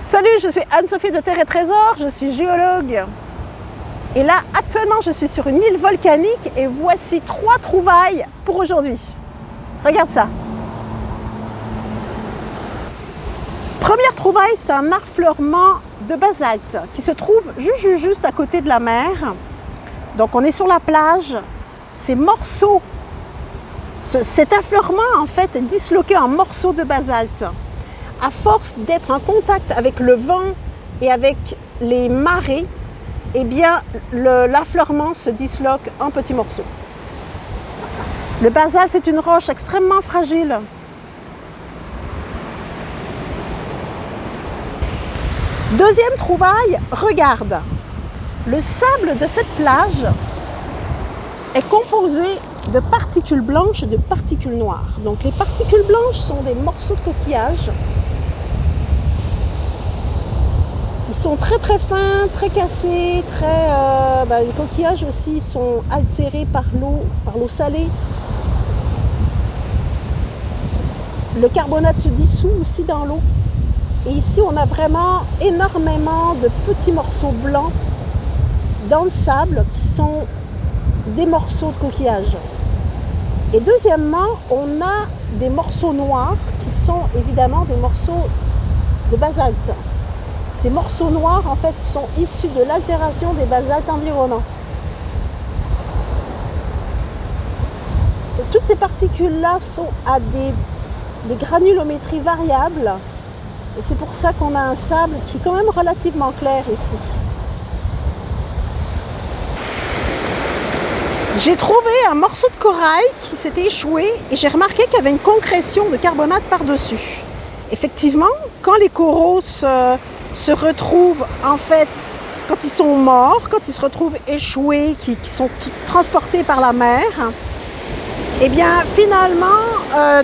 Salut, je suis Anne-Sophie de Terre et Trésor, je suis géologue. Et là, actuellement, je suis sur une île volcanique et voici 3 trouvailles pour aujourd'hui. Regarde ça. Première trouvaille, c'est un affleurement de basalte qui se trouve juste à côté de la mer. Donc on est sur la plage. Ces morceaux, cet affleurement en fait est disloqué en morceaux de basalte. À force d'être en contact avec le vent et avec les marées, eh bien l'affleurement se disloque en petits morceaux. Le basalte, c'est une roche extrêmement fragile. Deuxième trouvaille, regarde. Le sable de cette plage est composé de particules blanches et de particules noires. Donc les particules blanches sont des morceaux de coquillage. Ils sont très fins, très cassés, les coquillages aussi sont altérés par l'eau salée. Le carbonate se dissout aussi dans l'eau. Et ici, on a vraiment énormément de petits morceaux blancs dans le sable qui sont des morceaux de coquillage. Et deuxièmement, on a des morceaux noirs qui sont évidemment des morceaux de basalte. Ces morceaux noirs, en fait, sont issus de l'altération des basaltes environnants. Donc, toutes ces particules-là sont à des granulométries variables. Et c'est pour ça qu'on a un sable qui est quand même relativement clair ici. J'ai trouvé un morceau de corail qui s'était échoué et j'ai remarqué qu'il y avait une concrétion de carbonate par-dessus. Effectivement, quand les coraux se retrouvent, en fait, quand ils sont morts, quand ils se retrouvent échoués, qui sont transportés par la mer, eh bien, finalement,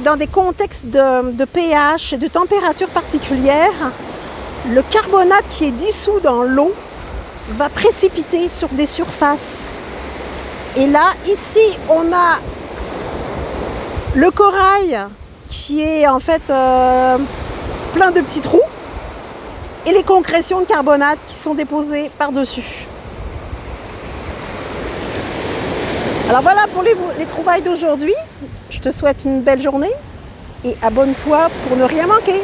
dans des contextes de pH et de température particulière, le carbonate qui est dissous dans l'eau va précipiter sur des surfaces. Et là, ici, on a le corail qui est en fait plein de petits trous et les concrétions de carbonate qui sont déposées par-dessus. Alors voilà pour les trouvailles d'aujourd'hui. Je te souhaite une belle journée et abonne-toi pour ne rien manquer.